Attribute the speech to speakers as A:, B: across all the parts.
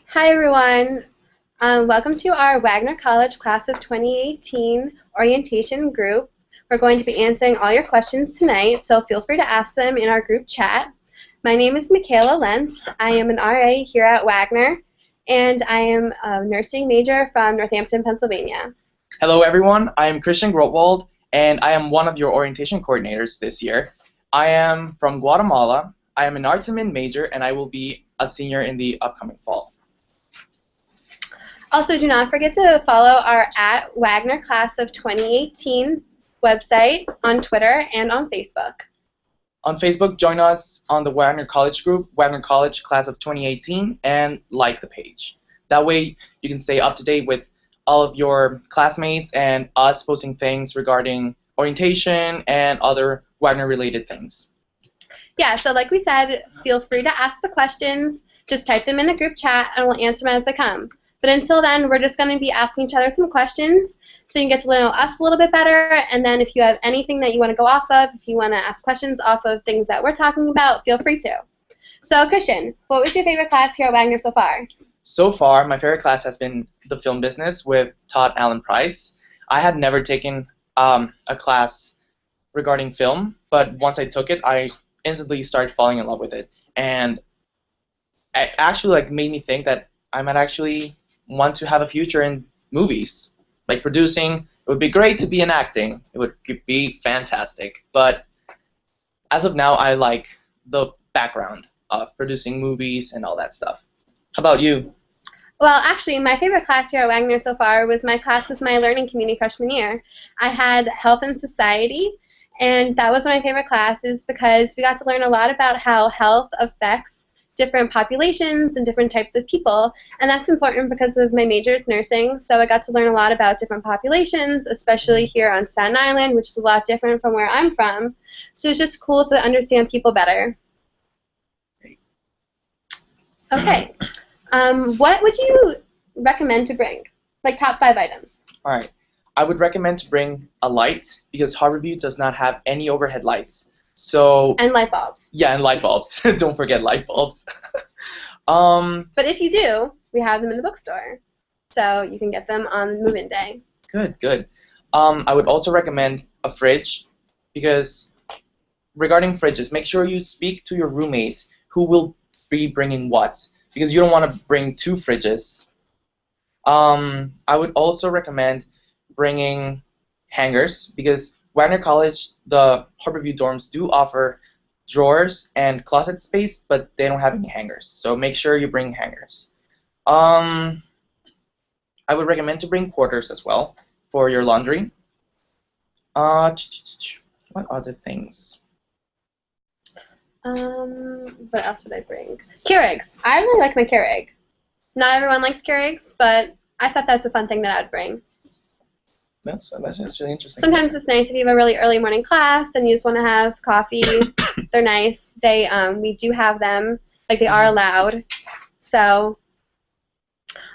A: Hi everyone. Welcome to our Wagner College Class of 2018 orientation group. We're going to be answering all your questions tonight, so feel free to ask them in our group chat. My name is Michaela Lentz. I am an RA here at Wagner, and I am a nursing major from Northampton, Pennsylvania.
B: Hello everyone, I am Christian Grotwald, and I am one of your orientation coordinators this year. I am from Guatemala. I am an arts admin major, and I will be a senior in the upcoming fall.
A: Also, do not forget to follow our @Wagner Class of 2018 website on Twitter and on Facebook.
B: On Facebook, join us on the Wagner College group, Wagner College Class of 2018, and like the page. That way you can stay up to date with all of your classmates and us posting things regarding orientation and other Wagner-related things.
A: Yeah, so like we said, feel free to ask the questions. Just type them in the group chat, and we'll answer them as they come. But until then, we're just going to be asking each other some questions so you can get to know us a little bit better. And then if you have anything that you want to go off of, if you want to ask questions off of things that we're talking about, feel free to. So, Christian, what was your favorite class here at Wagner so far?
B: So far, my favorite class has been the film business with Todd Allen Price. I had never taken a class regarding film, but once I took it, I instantly started falling in love with it. And it actually made me think that I might actually want to have a future in movies. Like producing, it would be great to be in acting. It would be fantastic. But as of now, I like the background of producing movies and all that stuff. How about you?
A: Well, actually, my favorite class here at Wagner so far was my class with my learning community freshman year. I had Health and Society, and that was my favorite classes because we got to learn a lot about how health affects different populations and different types of people, and that's important because of my major is nursing, so I got to learn a lot about different populations, especially here on Staten Island, which is a lot different from where I'm from, so it's just cool to understand people better. Okay, what would you recommend to bring? Like top 5 items.
B: Alright, I would recommend to bring a light because Harborview does not have any overhead lights. So
A: and light bulbs.
B: Yeah, and light bulbs. Don't forget light bulbs.
A: But if you do, we have them in the bookstore, so you can get them on move-in day.
B: Good, good. I would also recommend a fridge because regarding fridges, make sure you speak to your roommate who will be bringing what because you don't want to bring 2 fridges. I would also recommend bringing hangers because Wagner College, the Harborview dorms do offer drawers and closet space, but they don't have any hangers. So make sure you bring hangers. I would recommend to bring quarters as well for your laundry. What other things?
A: What else would I bring? Keurigs. I really like my Keurig. Not everyone likes Keurigs, but I thought that's a fun thing that I'd bring.
B: That's actually interesting.
A: Sometimes it's nice if you have a really early morning class and you just want to have coffee. They're nice. We do have them. Like they are allowed. So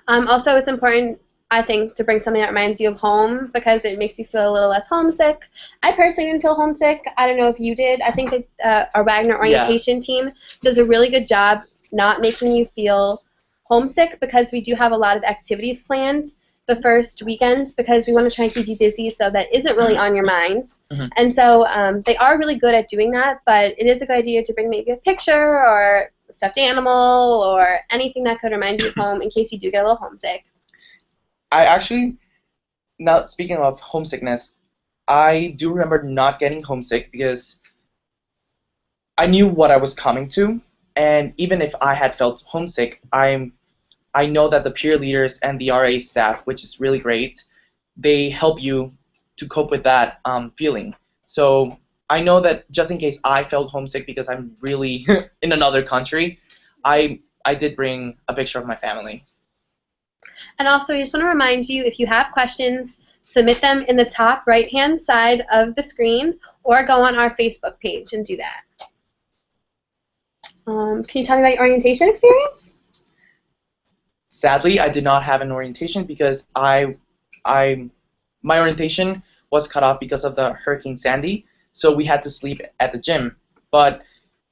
A: also it's important, I think, to bring something that reminds you of home because it makes you feel a little less homesick. I personally didn't feel homesick. I don't know if you did. I think that our Wagner orientation team does a really good job not making you feel homesick because we do have a lot of activities planned the first weekend because we want to try and keep you busy so that isn't really on your mind. And so they are really good at doing that, but it is a good idea to bring maybe a picture or a stuffed animal or anything that could remind you of home in case you do get a little homesick.
B: I actually, now speaking of homesickness, I do remember not getting homesick because I knew what I was coming to, and even if I had felt homesick, I know that the peer leaders and the RA staff, which is really great, they help you to cope with that feeling. So I know that just in case I felt homesick because I'm really in another country, I did bring a picture of my family.
A: And also, I just want to remind you, if you have questions, submit them in the top right-hand side of the screen or go on our Facebook page and do that. Can you tell me about your orientation experience?
B: Sadly, I did not have an orientation because my orientation was cut off because of the Hurricane Sandy, so we had to sleep at the gym. But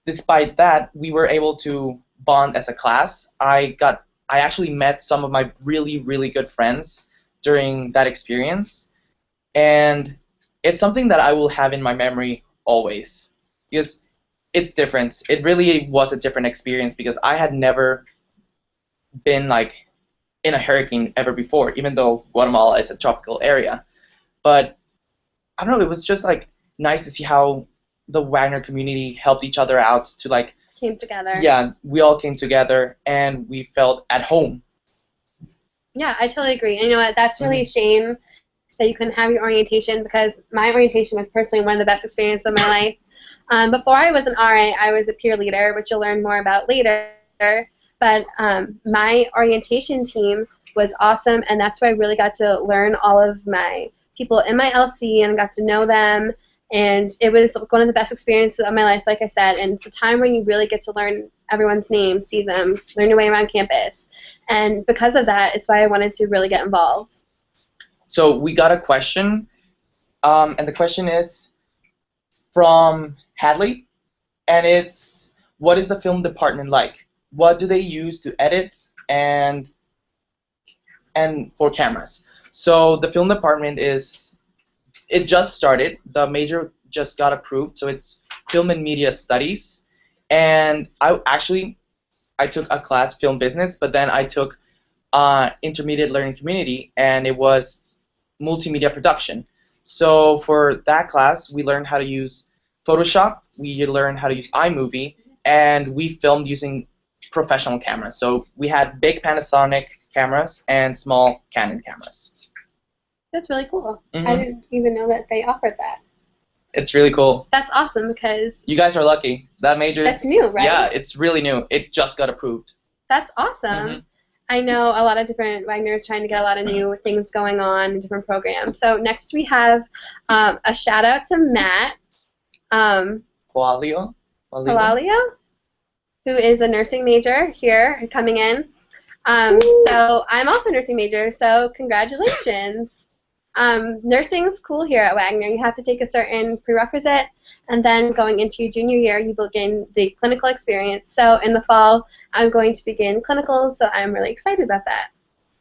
B: despite that, we were able to bond as a class. I actually met some of my really, really good friends during that experience, and it's something that I will have in my memory always because it's different. It really was a different experience because I had never been like in a hurricane ever before, even though Guatemala is a tropical area. But I don't know, it was just like nice to see how the Wagner community helped each other out to like
A: Came together.
B: yeah, we all came together and we felt at home.
A: Yeah, I totally agree. And you know what? That's really a shame that you couldn't have your orientation because my orientation was personally one of the best experiences of my life. Before I was an RA, I was a peer leader, which you'll learn more about later. But my orientation team was awesome, and that's where I really got to learn all of my people in my LC and got to know them. And it was one of the best experiences of my life, like I said. And it's a time where you really get to learn everyone's name, see them, learn your way around campus. And because of that, it's why I wanted to really get involved.
B: So we got a question, and the question is from Hadley, and it's, what is the film department like? What do they use to edit and for cameras? So the film department it just started. The major just got approved, so it's film and media studies. And I took a class, film business, but then I took intermediate learning community, and it was multimedia production. So for that class, we learned how to use Photoshop, we learned how to use iMovie, and we filmed using professional cameras. So we had big Panasonic cameras and small Canon cameras.
A: That's really cool.
B: Mm-hmm.
A: I didn't even know that they offered that.
B: It's really cool.
A: That's awesome because
B: you guys are lucky. That major.
A: That's new, right?
B: Yeah, it's really new. It just got approved.
A: That's awesome. Mm-hmm. I know a lot of different Wagner's trying to get a lot of new things going on, different programs. So next we have a shout out to Matt
B: Palalio,
A: who is a nursing major here coming in. So I'm also a nursing major, so congratulations. Nursing's cool here at Wagner. You have to take a certain prerequisite, and then going into your junior year, you will gain the clinical experience. So in the fall, I'm going to begin clinicals, so I'm really excited about that.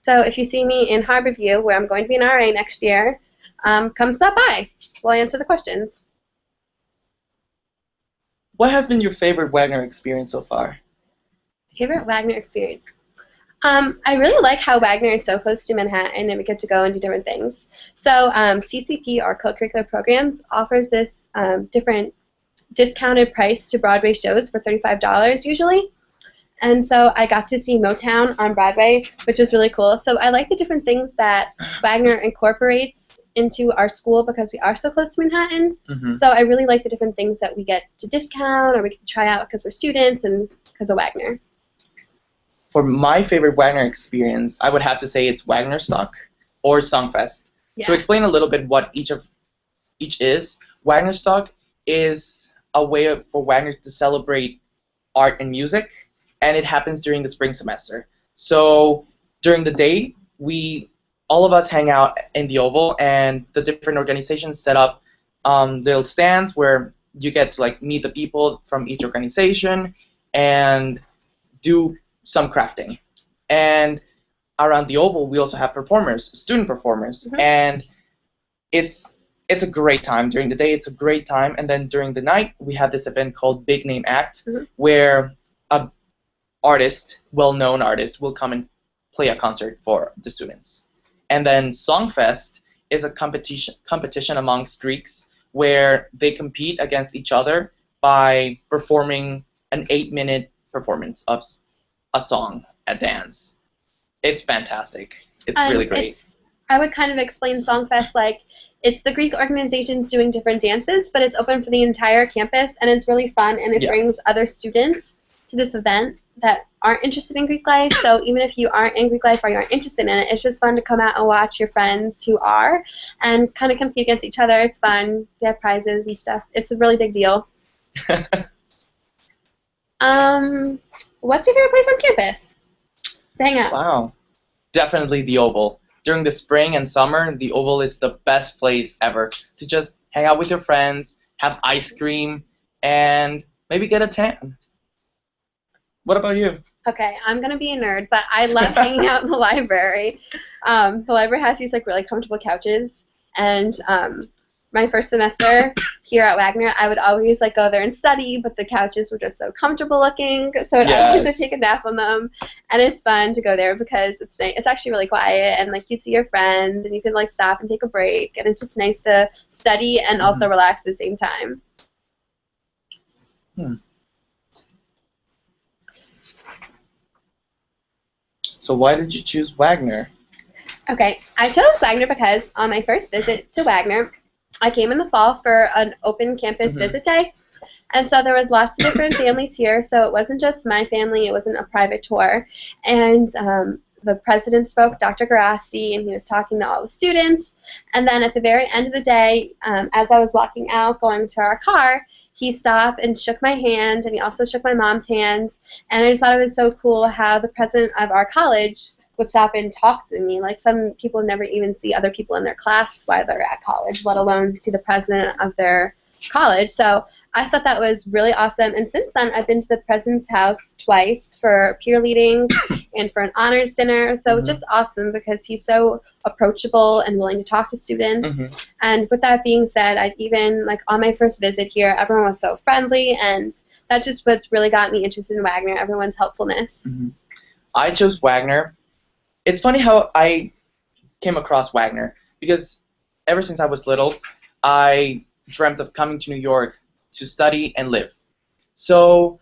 A: So if you see me in Harborview, where I'm going to be an RA next year, come stop by. We'll answer the questions.
B: What has been your favorite Wagner experience so far?
A: Favorite Wagner experience? I really like how Wagner is so close to Manhattan and we get to go and do different things. So CCP, our co-curricular programs, offers this different discounted price to Broadway shows for $35 usually. And so I got to see Motown on Broadway, which was really cool. So I like the different things that Wagner incorporates into our school because we are so close to Manhattan. Mm-hmm. So I really like the different things that we get to discount or we can try out because we're students and because of Wagner.
B: For my favorite Wagner experience, I would have to say it's Wagner Stock or Songfest. Yeah. To explain a little bit what each is, Wagner Stock is a way for Wagner to celebrate art and music, and it happens during the spring semester. So during the day, all of us hang out in the Oval, and the different organizations set up little stands where you get to like meet the people from each organization and do some crafting. And around the Oval, we also have performers, student performers, mm-hmm. and it's a great time. During the day, it's a great time, and then during the night, we have this event called Big Name Act, mm-hmm. where a well-known artist, will come and play a concert for the students. And then Songfest is a competition amongst Greeks where they compete against each other by performing an 8-minute performance of a song, a dance. It's fantastic. It's really great.
A: I would kind of explain Songfest like it's the Greek organizations doing different dances, but it's open for the entire campus, and it's really fun, and it brings other students to this event that aren't interested in Greek life. So even if you aren't in Greek life or you aren't interested in it, it's just fun to come out and watch your friends who are and kind of compete against each other. It's fun. They have prizes and stuff. It's a really big deal. What's your favorite place on campus to hang out?
B: Wow. Definitely the Oval. During the spring and summer, the Oval is the best place ever to just hang out with your friends, have ice cream, and maybe get a tan. What about you?
A: Okay, I'm gonna be a nerd, but I love hanging out in the library. The library has these like really comfortable couches, and my first semester here at Wagner, I would always like go there and study, but the couches were just so comfortable looking, so I'd always like, take a nap on them, and it's fun to go there because it's nice. It's actually really quiet, and like you see your friends, and you can like stop and take a break, and it's just nice to study and also relax at the same time.
B: So why did you choose Wagner?
A: Okay, I chose Wagner because on my first visit to Wagner, I came in the fall for an open campus visit day, and so there was lots of different families here, so it wasn't just my family, it wasn't a private tour, and the president spoke, Dr. Garasti, and he was talking to all the students, and then at the very end of the day, as I was walking out, going to our car, he stopped and shook my hand, and he also shook my mom's hand, and I just thought it was so cool how the president of our college would stop and talk to me. Like, some people never even see other people in their class while they're at college, let alone see the president of their college. So I thought that was really awesome, and since then I've been to the president's house twice for peer leading and for an honors dinner, so just awesome because he's so approachable and willing to talk to students. And with that being said, I've even, like, on my first visit here, everyone was so friendly, and that's just what's really got me interested in Wagner, everyone's helpfulness.
B: I chose Wagner. It's funny how I came across Wagner, because ever since I was little, I dreamt of coming to New York to study and live. So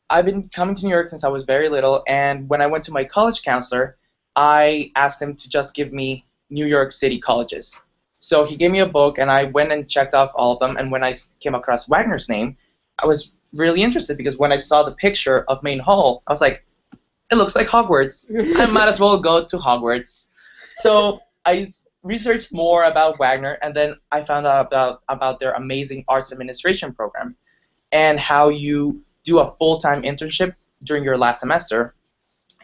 B: I've been coming to New York since I was very little, and when I went to my college counselor, I asked him to just give me New York City colleges. So he gave me a book, and I went and checked off all of them, and when I came across Wagner's name, I was really interested, because when I saw the picture of Main Hall, I was like, it looks like Hogwarts. I might as well go to Hogwarts. So I researched more about Wagner, and then I found out about their amazing arts administration program and how you do a full-time internship during your last semester,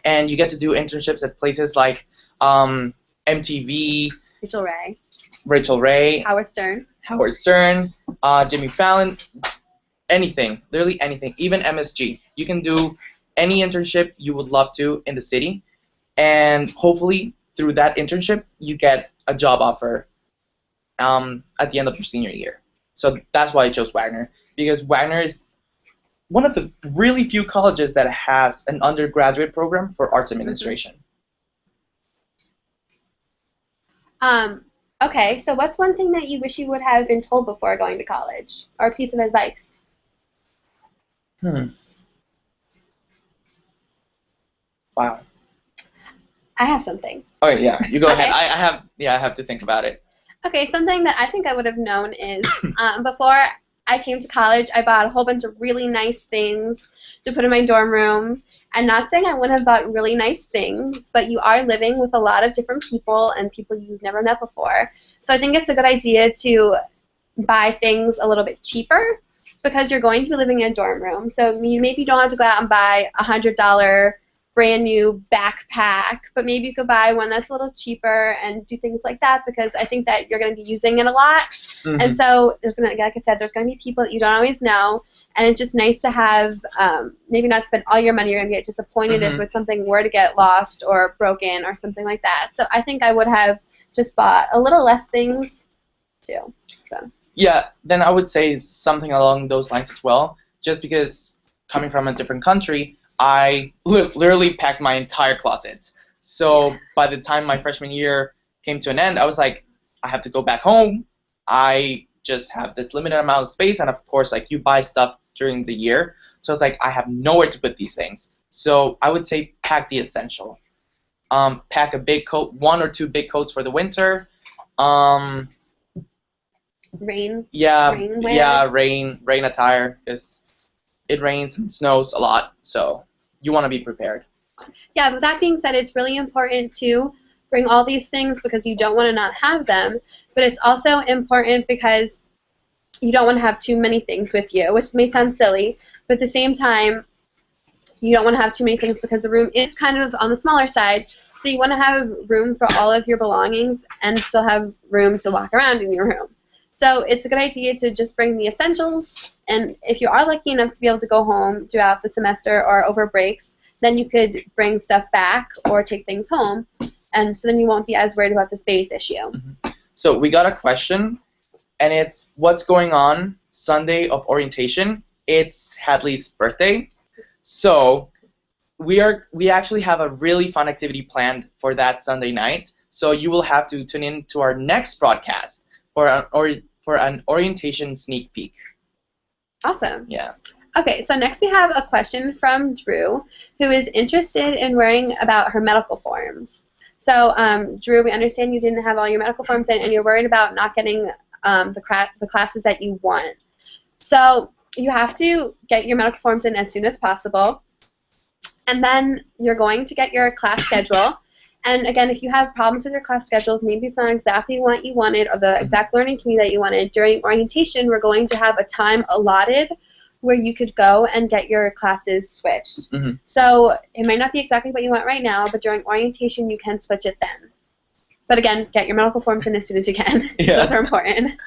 B: and you get to do internships at places like MTV, Rachel Ray, Howard Stern, Jimmy Fallon, anything, literally anything, even MSG. You can do any internship you would love to in the city, and hopefully through that internship you get a job offer at the end of your senior year. So that's why I chose Wagner, because Wagner is one of the really few colleges that has an undergraduate program for arts administration.
A: Okay, so what's one thing that you wish you would have been told before going to college, or a piece of advice?
B: Wow.
A: I have something.
B: Oh yeah, you go ahead. I have to think about it.
A: Okay, something that I think I would have known is before I came to college, I bought a whole bunch of really nice things to put in my dorm room. And not saying I wouldn't have bought really nice things, but you are living with a lot of different people and people you've never met before. So I think it's a good idea to buy things a little bit cheaper because you're going to be living in a dorm room. So you maybe don't have to go out and buy a $100 brand new backpack, but maybe you could buy one that's a little cheaper and do things like that, because I think that you're going to be using it a lot. And so there's going to, like I said, there's going to be people that you don't always know, and it's just nice to have maybe not spend all your money. You're going to get disappointed if something were to get lost or broken or something like that. So I think I would have just bought a little less things too. So.
B: Yeah, then I would say something along those lines as well, just because coming from a different country, I literally packed my entire closet. So by the time my freshman year came to an end, I was like, I have to go back home. I just have this limited amount of space, and of course, like, you buy stuff during the year. So it's like, I have nowhere to put these things. So I would say pack the essential. Pack a big coat, 1 or 2 big coats for the winter.
A: Rain.
B: Yeah,
A: rain
B: yeah, rain attire, because it rains and snows a lot, so you want to be prepared.
A: Yeah, but that being said, it's really important to bring all these things because you don't want to not have them, but it's also important because you don't want to have too many things with you, which may sound silly, but at the same time, you don't want to have too many things because the room is kind of on the smaller side, so you want to have room for all of your belongings and still have room to walk around in your room. So it's a good idea to just bring the essentials, and if you are lucky enough to be able to go home throughout the semester or over breaks, then you could bring stuff back or take things home, and so then you won't be as worried about the space issue.
B: So we got a question, and it's what's going on Sunday of orientation? It's Hadley's birthday, so we actually have a really fun activity planned for that Sunday night. So you will have to tune in to our next broadcast for an orientation sneak peek.
A: Awesome.
B: Yeah.
A: Okay, so next we have a question from Drew, who is interested in worrying about her medical forms. So, Drew, we understand you didn't have all your medical forms in, and you're worried about not getting the classes that you want. So you have to get your medical forms in as soon as possible, and then you're going to get your class schedule. And again, if you have problems with your class schedules, maybe it's not exactly what you wanted or the exact learning community that you wanted, during orientation, we're going to have a time allotted where you could go and get your classes switched. So it might not be exactly what you want right now, but during orientation, you can switch it then. But again, get your medical forms in as soon as you can.
B: Yeah.
A: Those are important.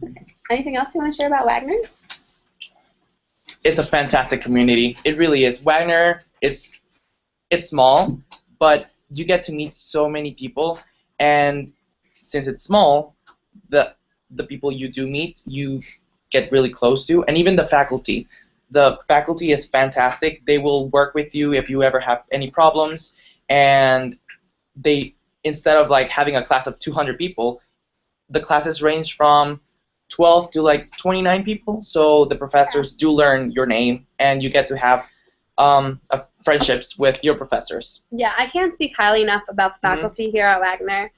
A: Okay. Anything else you want to share about Wagner?
B: It's a fantastic community. It really is. Wagner it's small, but you get to meet so many people, and since it's small, the people you do meet, you get really close to, and even the faculty. The faculty is fantastic. They will work with you if you ever have any problems, and they, instead of like having a class of 200 people, the classes range from 12 to like 29 people, so the professors do learn your name, and you get to have friendships with your professors.
A: Yeah, I can't speak highly enough about the faculty here at Wagner.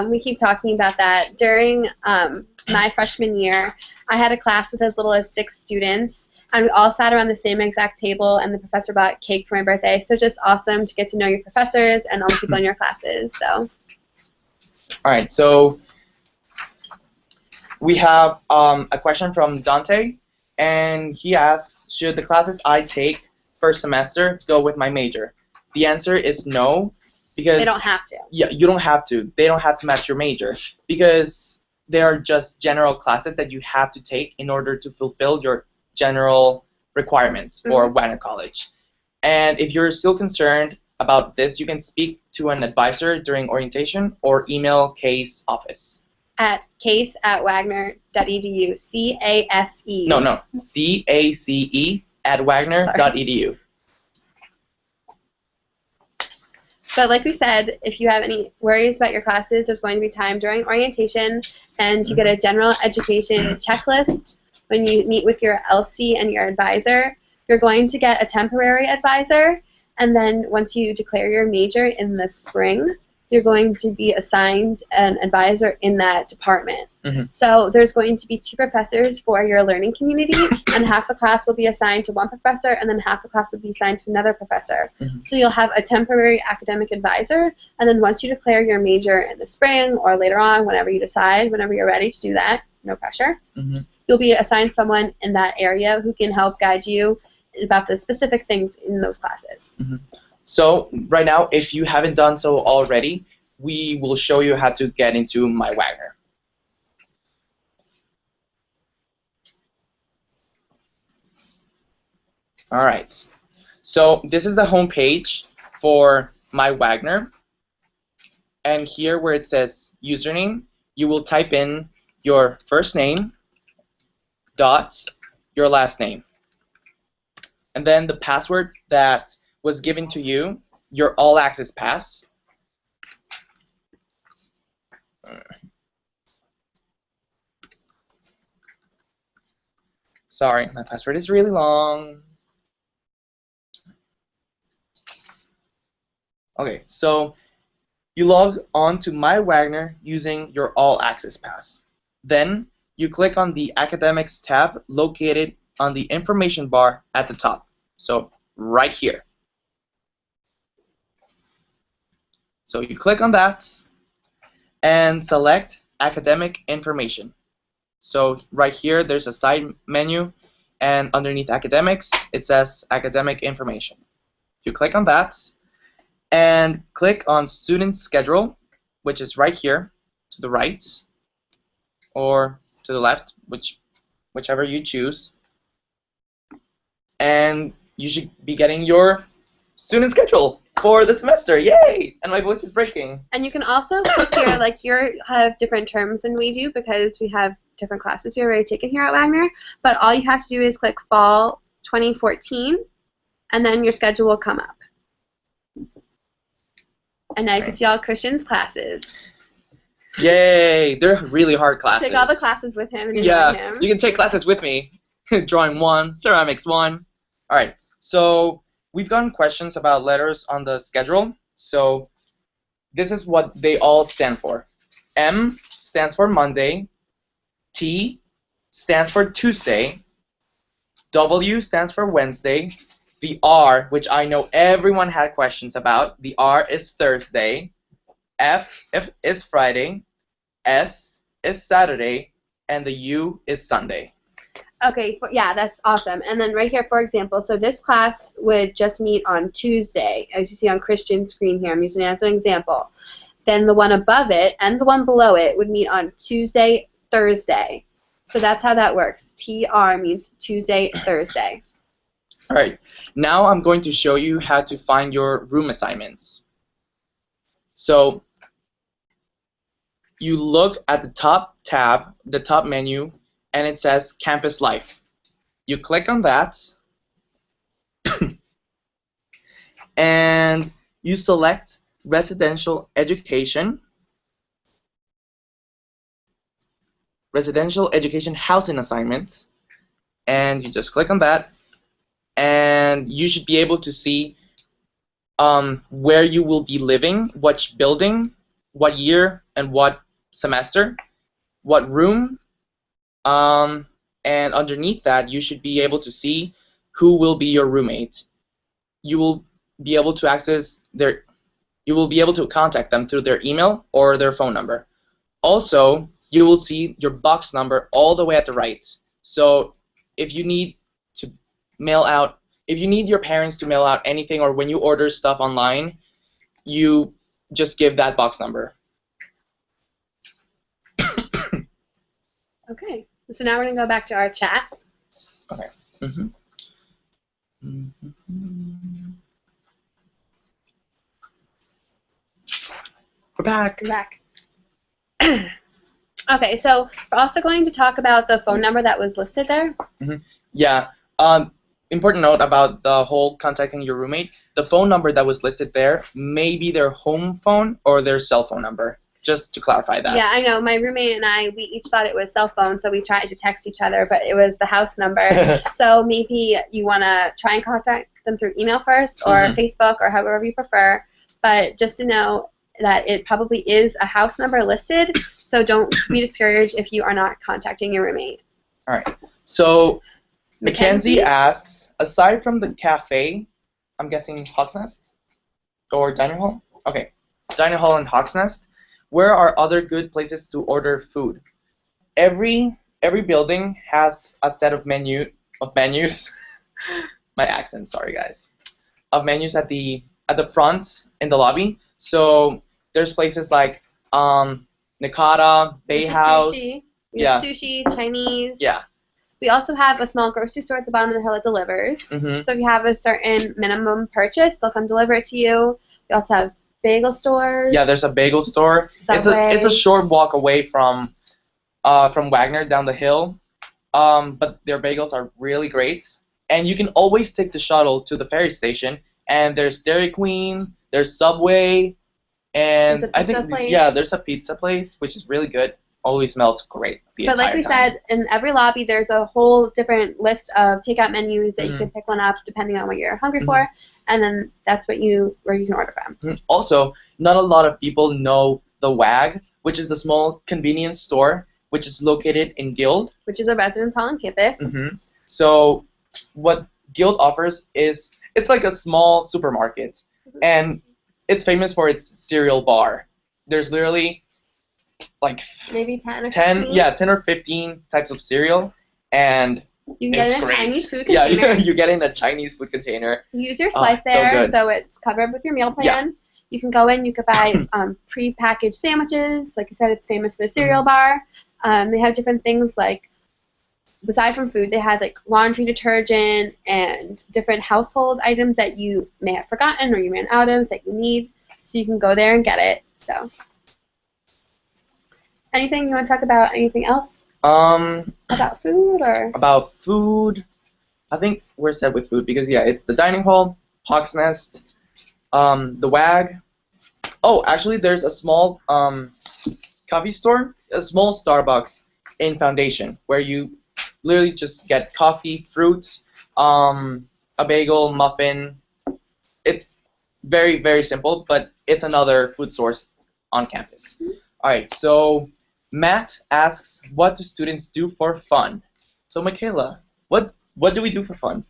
A: We keep talking about that. During my freshman year, I had a class with as little as 6 students, and we all sat around the same exact table, and the professor bought cake for my birthday. So just awesome to get to know your professors and all the people in your classes. So.
B: All right, so we have a question from Dante, and he asks, should the classes I take first semester go with my major? The answer is no, because
A: they don't have to.
B: Yeah, you don't have to. They don't have to match your major, because they are just general classes that you have to take in order to fulfill your general requirements for Wagner College. And if you're still concerned about this, you can speak to an advisor during orientation or email Kay's office.
A: At case@wagner.edu. C-A-S-E.
B: No. C-A-C-E at wagner.edu.
A: But like we said, if you have any worries about your classes, there's going to be time during orientation, and you get a general education checklist when you meet with your LC and your advisor. You're going to get a temporary advisor, and then once you declare your major in the spring, you're going to be assigned an advisor in that department. So there's going to be 2 professors for your learning community, and half the class will be assigned to one professor, and then half the class will be assigned to another professor. So you'll have a temporary academic advisor, and then once you declare your major in the spring or later on, whenever you decide, whenever you're ready to do that, no pressure, you'll be assigned someone in that area who can help guide you about the specific things in those classes.
B: So right now, if you haven't done so already, we will show you how to get into My Wagner. All right. So this is the home page for My Wagner. And here where it says username, you will type in your first name dot your last name. And then the password that was given to you, your all-access pass. Sorry, my password is really long. Okay, so you log on to My Wagner using your all-access pass. Then you click on the Academics tab located on the information bar at the top. So right here. So you click on that and select Academic Information. So right here there's a side menu, and underneath Academics it says Academic Information. You click on that and click on Student Schedule, which is right here to the right or to the left, whichever you choose. And you should be getting your student schedule for the semester. Yay! And my voice is breaking.
A: And you can also click here, like you have different terms than we do because we have different classes you've already taken here at Wagner. But all you have to do is click Fall 2014, and then your schedule will come up. And now you can see all Christian's classes.
B: Yay! They're really hard classes.
A: Take all the classes with him and
B: yeah,
A: enjoy him.
B: You can take classes with me. Drawing 1, ceramics 1. All right, so we've gotten questions about letters on the schedule. So this is what they all stand for. M stands for Monday. T stands for Tuesday. W stands for Wednesday. The R, which I know everyone had questions about, the R is Thursday. F is Friday. S is Saturday. And the U is Sunday.
A: Okay, yeah, that's awesome. And then right here, for example, so this class would just meet on Tuesday, as you see on Christian's screen here. I'm using it as an example. Then the one above it and the one below it would meet on Tuesday, Thursday. So that's how that works. TR means Tuesday, Thursday.
B: All right, now I'm going to show you how to find your room assignments. So you look at the top tab, the top menu, and it says Campus Life. You click on that, and you select Residential Education, Residential Education Housing Assignments, and you just click on that, and you should be able to see where you will be living, which building, what year, and what semester, what room. And underneath that, you should be able to see who will be your roommate. You will be able to access you will be able to contact them through their email or their phone number. Also, you will see your box number all the way at the right. So if you need to if you need your parents to mail out anything, or when you order stuff online, you just give that box number.
A: Okay. So now we're going to go back to our chat.
B: Okay. We're back.
A: We're back. Okay, so we're also going to talk about the phone number that was listed there.
B: Yeah. Important note about the whole contacting your roommate. The phone number that was listed there may be their home phone or their cell phone number. Just to clarify that.
A: Yeah, I know. My roommate and I, we each thought it was cell phone, so we tried to text each other, but it was the house number. So maybe you want to try and contact them through email first, or Facebook, or however you prefer. But just to know that it probably is a house number listed, so don't be discouraged if you are not contacting your roommate.
B: All right. So Mackenzie asks, aside from the cafe, I'm guessing Hawk's Nest or Diner Hall? Okay, Diner Hall and Hawk's Nest. Where are other good places to order food? Every building has a set of menus. My accent, sorry guys. Of menus at the front in the lobby. So there's places like Nakata, Bay House.
A: Sushi. We have sushi, Chinese.
B: Yeah.
A: We also have a small grocery store at the bottom of the hill that delivers. So if you have a certain minimum purchase, they'll come deliver it to you. We also have bagel stores.
B: Yeah, there's a bagel store.
A: Subway.
B: It's a short walk away from Wagner down the hill, but their bagels are really great. And you can always take the shuttle to the ferry station. And there's Dairy Queen, there's Subway, and I think there's a pizza place which is really good. Always smells great the entire time. But like we said,
A: in every lobby there's a whole different list of takeout menus that you can pick one up depending on what you're hungry for, and then that's where you can order from.
B: Also, not a lot of people know the WAG, which is the small convenience store, which is located in Guild.
A: Which is a residence hall on campus.
B: So what Guild offers is, it's like a small supermarket, and it's famous for its cereal bar. There's literally like
A: maybe 10 or
B: 15? 10 or 15 types of cereal, and
A: you can get
B: it's
A: in a
B: great.
A: Chinese food container.
B: Yeah, you get in a Chinese food container.
A: You use your Slice there, so it's covered with your meal plan. You can go in, you could buy pre-packaged sandwiches. Like I said, it's famous for the cereal bar. They have different things like, aside from food, they have like laundry detergent and different household items that you may have forgotten or you ran out of that you need. So you can go there and get it. So, anything you want to talk about? Anything else about food or?
B: About food, I think we're set with food because yeah, it's the dining hall, Hawk's Nest, the WAG. Oh, actually, there's a small coffee store, a small Starbucks in Foundation where you literally just get coffee, fruit, a bagel, muffin. It's very, very simple, but it's another food source on campus. All right, so Matt asks, what do students do for fun? So Michaela, what do we do for fun?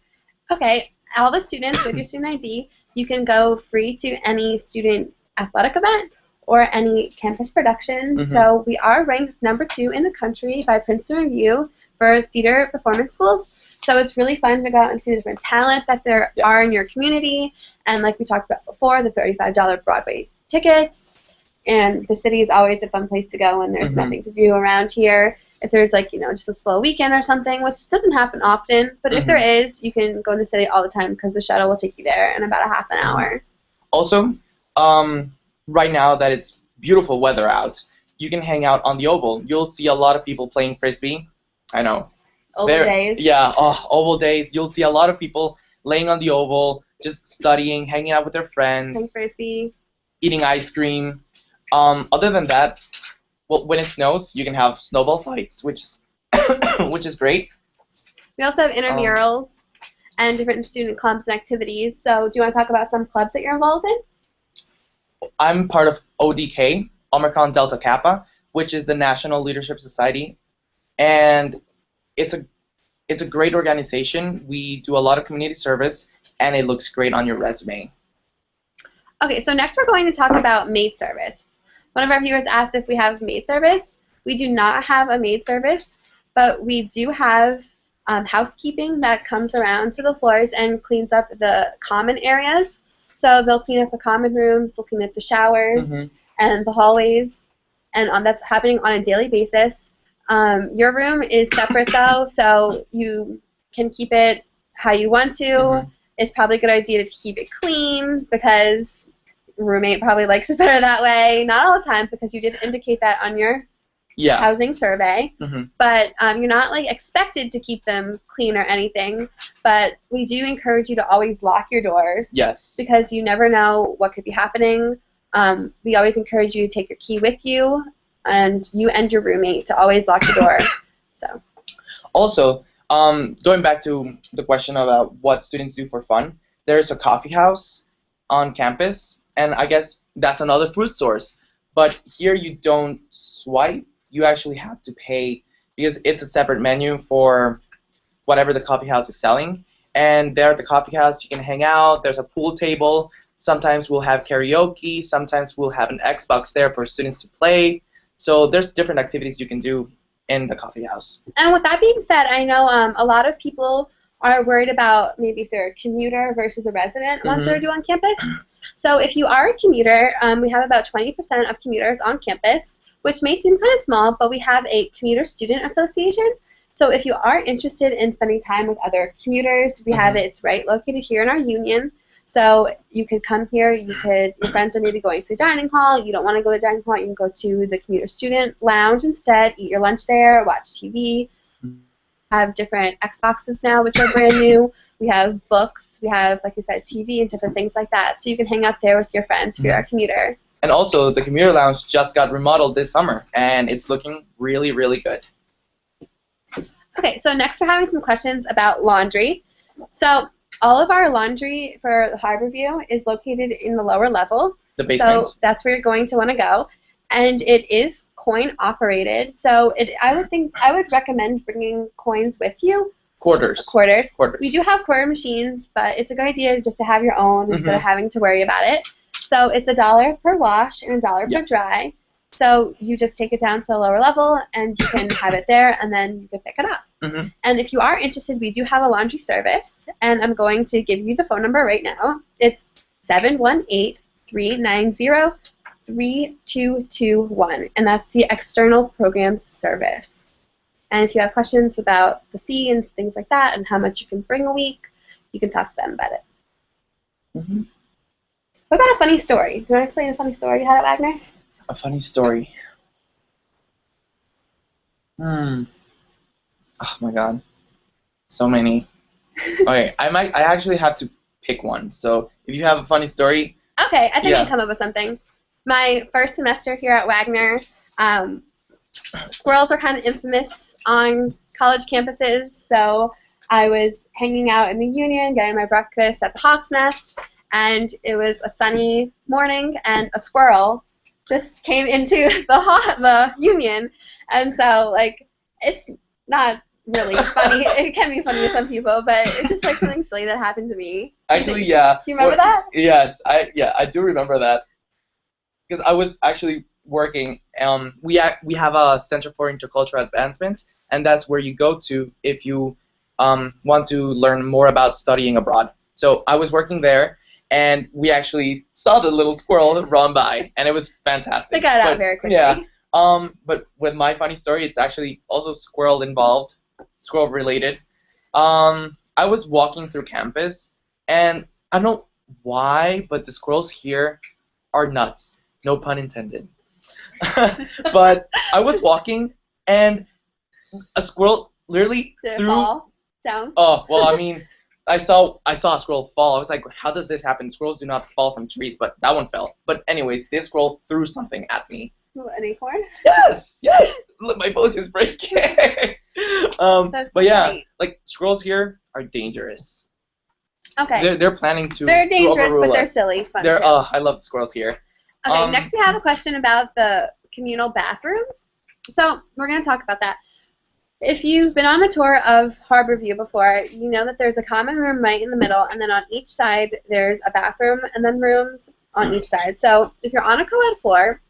A: Okay, all the students with your student ID, you can go free to any student athletic event or any campus productions. So we are ranked #2 in the country by Princeton Review for theater performance schools. So it's really fun to go out and see the different talent that there are in your community. And like we talked about before, the $35 Broadway tickets. And the city is always a fun place to go when there's nothing to do around here. If there's like, just a slow weekend or something, which doesn't happen often, but if there is, you can go in the city all the time because the shuttle will take you there in about a half an hour.
B: Also, right now that it's beautiful weather out, you can hang out on the Oval. You'll see a lot of people playing Frisbee. I know.
A: Oval days.
B: Yeah, Oval days. You'll see a lot of people laying on the Oval, just studying, hanging out with their friends.
A: Playing Frisbee.
B: Eating ice cream. Other than that, well, when it snows, you can have snowball fights, which is great.
A: We also have intramurals and different student clubs and activities. So do you want to talk about some clubs that you're involved in?
B: I'm part of ODK, Omicron Delta Kappa, which is the National Leadership Society, and it's a great organization. We do a lot of community service, and it looks great on your resume.
A: Okay, so next we're going to talk about maid service. One of our viewers asked if we have maid service. We do not have a maid service, but we do have housekeeping that comes around to the floors and cleans up the common areas. So they'll clean up the common rooms, they'll clean up the showers and the hallways, and that's happening on a daily basis. Your room is separate though, so you can keep it how you want to. It's probably a good idea to keep it clean because your roommate probably likes it better that way. Not all the time because you did indicate that on your housing survey. But you're not like expected to keep them clean or anything. But we do encourage you to always lock your doors.
B: Yes.
A: Because you never know what could be happening. We always encourage you to take your key with you, and you and your roommate to always lock the door. So.
B: Also, going back to the question about what students do for fun, there's a coffee house on campus, and I guess that's another food source. But here you don't swipe. You actually have to pay because it's a separate menu for whatever the coffee house is selling. And there at the coffee house, you can hang out. There's a pool table. Sometimes we'll have karaoke. Sometimes we'll have an Xbox there for students to play. So there's different activities you can do in the coffee house.
A: And with that being said, I know a lot of people are worried about maybe if they're a commuter versus a resident once they're due on campus. So if you are a commuter, we have about 20% of commuters on campus, which may seem kind of small, but we have a commuter student association. So if you are interested in spending time with other commuters, we have it. It's right located here in our union. So you could come here. Your friends are maybe going to the dining hall. You don't want to go to the dining hall. You can go to the commuter student lounge instead. Eat your lunch there. Watch TV. Have different Xboxes now, which are brand new. We have books. We have, like I said, TV and different things like that. So you can hang out there with your friends if you're a commuter.
B: And also, the commuter lounge just got remodeled this summer, and it's looking really, really good.
A: Okay, so next we're having some questions about laundry. So all of our laundry for the Harborview is located in the lower level.
B: The basement.
A: So that's where you're going to want to go. And it is coin operated. So I would recommend bringing coins with you.
B: Quarters.
A: We do have quarter machines, but it's a good idea just to have your own instead of having to worry about it. So it's $1 per wash and $1 per dry. So you just take it down to the lower level, and you can have it there, and then you can pick it up. And if you are interested, we do have a laundry service, and I'm going to give you the phone number right now. It's 390-3221, and that's the External Programs Service. And if you have questions about the fee and things like that and how much you can bring a week, you can talk to them about it.
B: Mm-hmm.
A: What about a funny story? Do you want to explain a funny story you had at Wagner?
B: A funny story. Oh my god. So many. Okay, I actually have to pick one. So if you have a funny story.
A: Okay, I think I can come up with something. My first semester here at Wagner, squirrels are kind of infamous on college campuses, so I was hanging out in the Union, getting my breakfast at the Hawk's Nest, and it was a sunny morning, and a squirrel just came into the Union, and so, like, it's not really funny. It can be funny to some people, but it's just, like, something silly that happened to me.
B: Actually, yeah.
A: Do you remember that?
B: Yes, I do remember that. Because I was actually working, we have a Center for Intercultural Advancement, and that's where you go to if you want to learn more about studying abroad. So I was working there, and we actually saw the little squirrel run by, and it was fantastic.
A: They got it out very quickly.
B: Yeah. But with my funny story, it's actually also squirrel involved, squirrel related. I was walking through campus, and I don't know why, but the squirrels here are nuts. No pun intended. But I was walking, and a squirrel literally
A: Did it
B: threw.
A: fall down?
B: Oh well, I mean, I saw a squirrel fall. I was like, how does this happen? Squirrels do not fall from trees, but that one fell. But anyways, this squirrel threw something at me.
A: An acorn?
B: Yes. Look, my voice is breaking.
A: That's
B: but yeah,
A: great.
B: like squirrels here are dangerous.
A: Okay.
B: They're planning to.
A: They're dangerous,
B: overrule
A: but they're
B: us.
A: silly. Fun
B: They're
A: too.
B: I love the squirrels here.
A: Okay, next we have a question about the communal bathrooms. So we're going to talk about that. If you've been on a tour of Harborview before, you know that there's a common room right in the middle, and then on each side there's a bathroom and then rooms on each side. So if you're on a co-ed floor,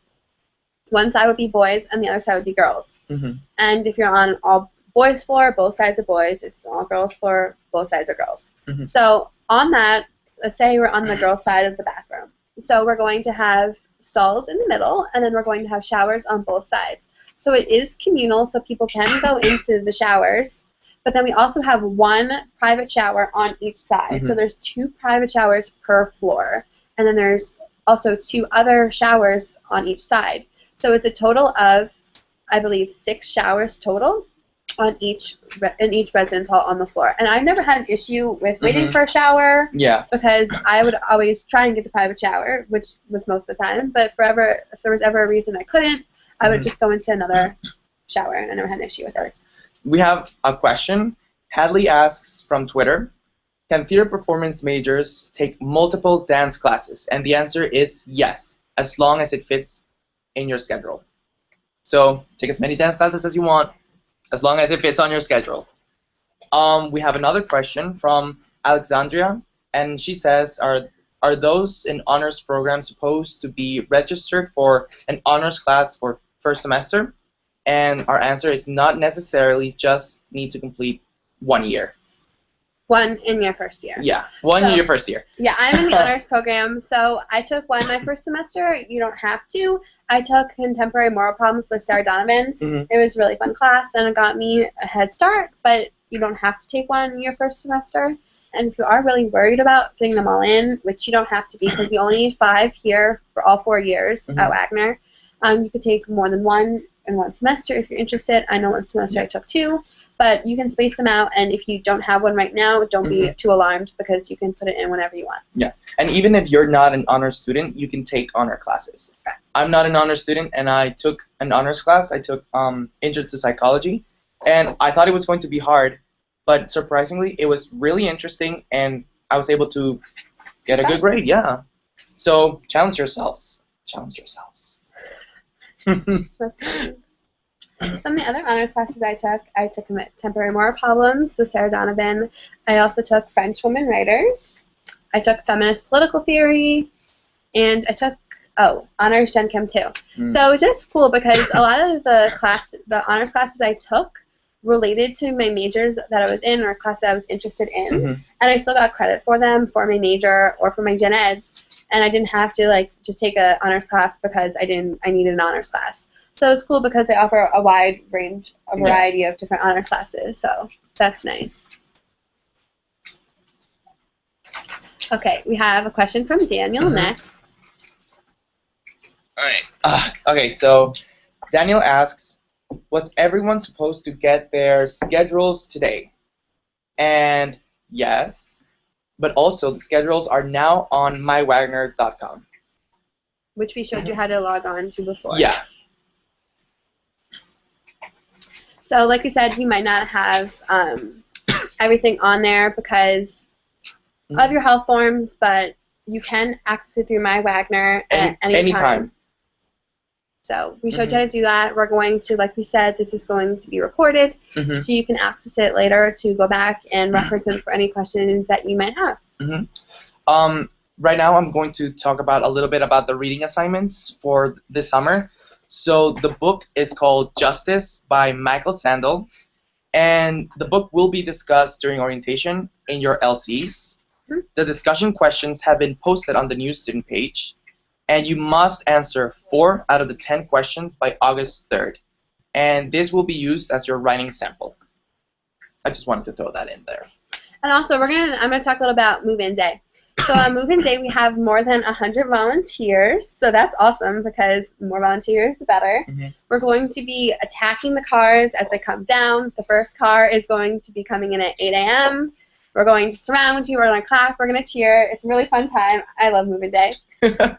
A: one side would be boys and the other side would be girls.
B: Mm-hmm.
A: And if you're on all boys floor, both sides are boys. If it's all girls floor, both sides are girls.
B: Mm-hmm.
A: So on that, let's say we're on the girls' side of the bathroom. So we're going to have stalls in the middle, and then we're going to have showers on both sides. So it is communal, so people can go into the showers, but then we also have one private shower on each side.
B: Mm-hmm.
A: So there's 2 private showers per floor, and then there's also 2 other showers on each side. So it's a total of, I believe, 6 showers total on in each residence hall on the floor. And I've never had an issue with waiting for a shower.
B: Yeah.
A: Because I would always try and get the private shower, which was most of the time. But if there was ever a reason I couldn't, I would just go into another shower, and I never had an issue with it.
B: We have a question. Hadley asks from Twitter, can theater performance majors take multiple dance classes? And the answer is yes, as long as it fits in your schedule. So take as many dance classes as you want, as long as it fits on your schedule. We have another question from Alexandria, and she says, are those in honors program supposed to be registered for an honors class for first semester? And our answer is not necessarily, just need to complete 1 year.
A: One in your first year.
B: Yeah, one year first year.
A: Yeah, I'm in the honors program, so I took one my first semester. You don't have to. I took Contemporary Moral Problems with Sarah Donovan.
B: Mm-hmm.
A: It was a really fun class, and it got me a head start, but you don't have to take one your first semester. And if you are really worried about getting them all in, which you don't have to be because you only need 5 here for all 4 years at Wagner, you could take more than one in one semester if you're interested. I know one semester I took 2, but you can space them out, and if you don't have one right now, don't be too alarmed because you can put it in whenever you want.
B: Yeah, and even if you're not an honors student, you can take honor classes.
A: Correct.
B: I'm not an honors student, and I took an honors class. I took Intro to Psychology, and I thought it was going to be hard, but surprisingly, it was really interesting, and I was able to get a good grade, yeah. So challenge yourselves. Challenge yourselves.
A: That's funny. Some of the other honors classes I took Contemporary Moral Problems with Sarah Donovan. I also took French Women Writers. I took Feminist Political Theory, and I took honors Gen Chem too. So it's just cool because a lot of the honors classes I took related to my majors that I was in or classes I was interested in, and I still got credit for them for my major or for my gen eds. and I didn't have to like just take a honors class because I needed an honors class. So it's cool because they offer a wide range, a variety of different honors classes. So that's nice. Okay, we have a question from Daniel next.
B: All right. Okay, so Daniel asks, was everyone supposed to get their schedules today? And yes, but also the schedules are now on mywagner.com.
A: Which we showed you how to log on to before.
B: Yeah.
A: So like we said, you might not have everything on there because of your health forms, but you can access it through MyWagner at any time. So we showed you how to do that. We're going to, like we said, this is going to be recorded, so you can access it later to go back and reference it for any questions that you might have.
B: Right now I'm going to talk about a little bit about the reading assignments for this summer. So the book is called Justice by Michael Sandel, and the book will be discussed during orientation in your LCs. The discussion questions have been posted on the new student page, and you must answer 4 out of the 10 questions by August 3rd. And this will be used as your writing sample. I just wanted to throw that in there.
A: And also, I'm gonna talk a little about move-in day. So on move-in day, we have more than 100 volunteers. So that's awesome because the more volunteers, the better. We're going to be attacking the cars as they come down. The first car is going to be coming in at 8 a.m. We're going to surround you. We're going to clap. We're going to cheer. It's a really fun time. I love move-in day.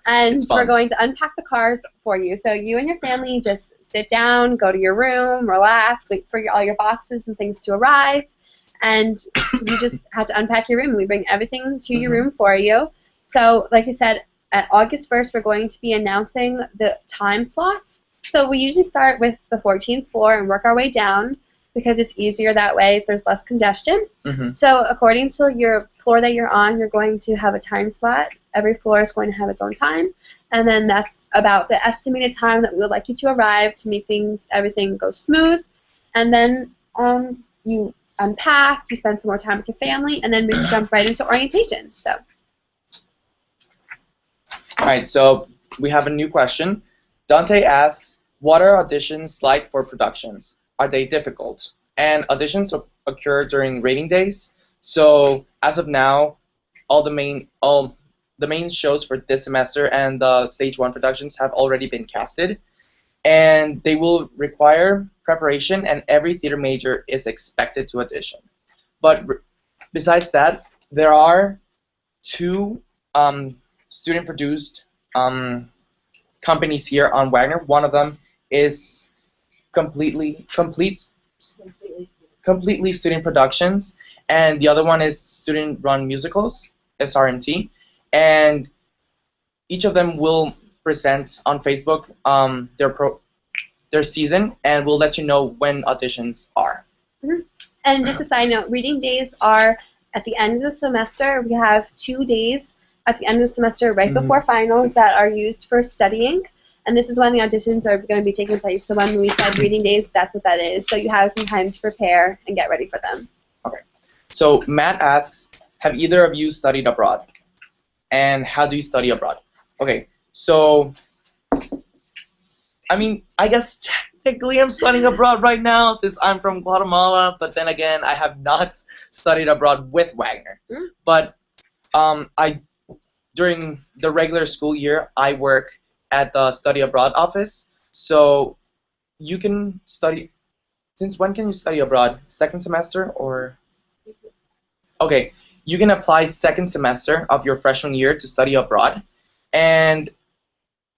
A: And we're going to unpack the cars for you. So you and your family just sit down, go to your room, relax, wait for all your boxes and things to arrive. And you just have to unpack your room. We bring everything to your room for you. So like I said, at August 1st, we're going to be announcing the time slots. So we usually start with the 14th floor and work our way down because it's easier that way. There's less congestion. So according to your floor that you're on, you're going to have a time slot. Every floor is going to have its own time. And then that's about the estimated time that we would like you to arrive to make everything go smooth. And then you unpack, you spend some more time with your family, and then we jump right into orientation. So.
B: All right, so we have a new question. Dante asks, what are auditions like for productions? Are they difficult? And auditions occur during rating days. So as of now, all the main shows for this semester and the Stage 1 productions have already been casted. And they will require preparation, and every theater major is expected to audition. But besides that, there are 2 student-produced companies here on Wagner. One of them is completely student productions, and the other one is student-run musicals, SRMT. And each of them will present on Facebook their season, and we'll let you know when auditions are.
A: And just a side note, reading days are at the end of the semester. We have 2 days at the end of the semester right before finals that are used for studying, and this is when the auditions are going to be taking place. So when we said reading days, that's what that is. So you have some time to prepare and get ready for them.
B: Okay. So Matt asks, have either of you studied abroad? And how do you study abroad? Okay, so I mean, I guess technically I'm studying abroad right now since I'm from Guatemala, but then again, I have not studied abroad with Wagner. But during the regular school year, I work at the study abroad office, so you can study. Since when can you study abroad? Second semester or? Okay, you can apply second semester of your freshman year to study abroad, and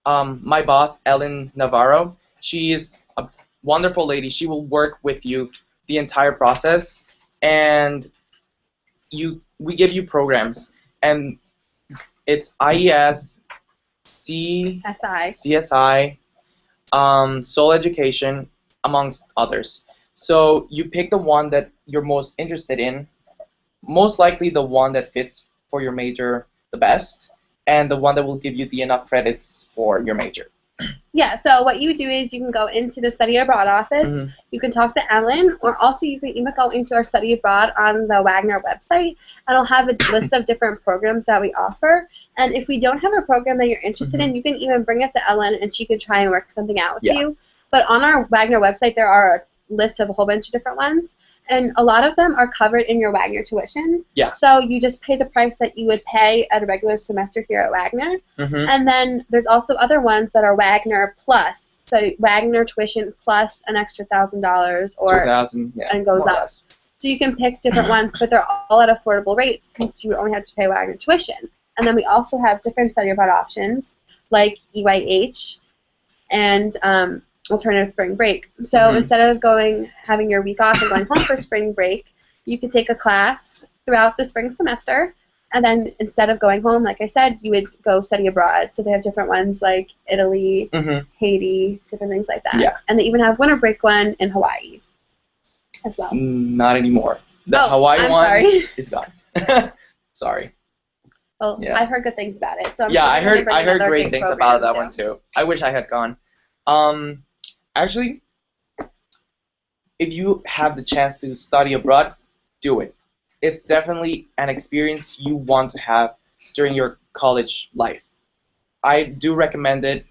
B: my boss, Ellen Navarro, she is a wonderful lady. She will work with you the entire process, and we give you programs, and it's IES, CSI, Soul Education, amongst others. So you pick the one that you're most interested in, most likely the one that fits for your major the best, and the one that will give you the enough credits for your major.
A: Yeah, so what you do is you can go into the study abroad office, you can talk to Ellen, or also you can even go into our study abroad on the Wagner website, and it'll have a list of different programs that we offer, And if we don't have a program that you're interested
B: Mhm.
A: in, you can even bring it to Ellen, and she could try and work something out with
B: Yeah.
A: you. But on our Wagner website, there are lists of a whole bunch of different ones, and a lot of them are covered in your Wagner tuition.
B: Yeah.
A: So you just pay the price that you would pay at a regular semester here at Wagner.
B: Mhm.
A: And then there's also other ones that are Wagner plus. So Wagner tuition plus an extra $1,000 or
B: 2,000. Yeah.
A: and goes
B: more or
A: up.
B: less.
A: So you can pick different ones, but they're all at affordable rates since you only have to pay Wagner tuition. And then we also have different study abroad options like EYH and alternative spring break. So
B: Mhm.
A: instead of having your week off and going home for spring break, you could take a class throughout the spring semester, and then instead of going home, like I said, you would go study abroad. So they have different ones like Italy,
B: Mhm.
A: Haiti, different things like that.
B: Yeah.
A: And they even have winter break one in Hawaii as well.
B: Not anymore. The
A: Oh,
B: Hawaii
A: I'm
B: one
A: sorry.
B: is gone. Sorry.
A: Well,
B: Yeah.
A: I've heard good things about it. So I'm
B: Yeah,
A: sure
B: I
A: they're gonna
B: heard
A: bring
B: I heard
A: another
B: great things
A: program
B: about that one too. I wish I had gone. Actually, if you have the chance to study abroad, do it. It's definitely an experience you want to have during your college life. I do recommend it.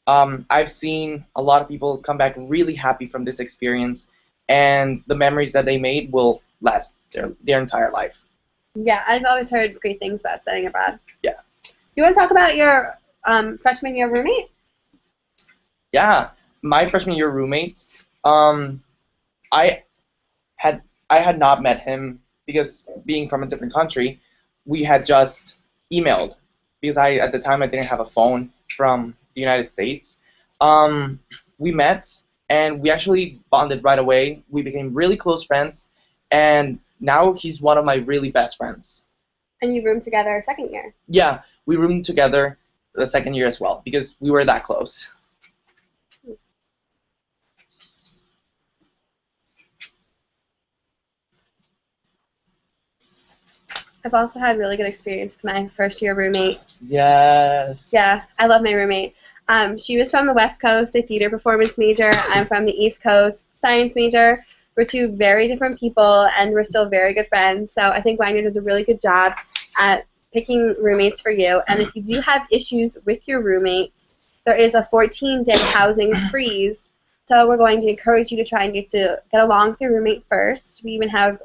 B: I've seen a lot of people come back really happy from this experience, and the memories that they made will last their entire life.
A: Yeah, I've always heard great things about studying abroad.
B: Yeah.
A: Do you want to talk about your freshman year roommate?
B: Yeah, my freshman year roommate, um, I I had not met him because being from a different country, we had just emailed because at the time I didn't have a phone from the United States. We met and we actually bonded right away. We became really close friends, and now he's one of my really best friends.
A: And you roomed together second year.
B: Yeah, we roomed together the second year as well because we were that close.
A: I've also had really good experience with my first year roommate.
B: Yes.
A: Yeah, I love my roommate. She was from the West Coast, a theater performance major. I'm from the East Coast, science major. We're two very different people, and we're still very good friends. So I think Wagner does a really good job at picking roommates for you. And if you do have issues with your roommates, there is a 14-day housing freeze. So we're going to encourage you to try and get along with your roommate first. We even have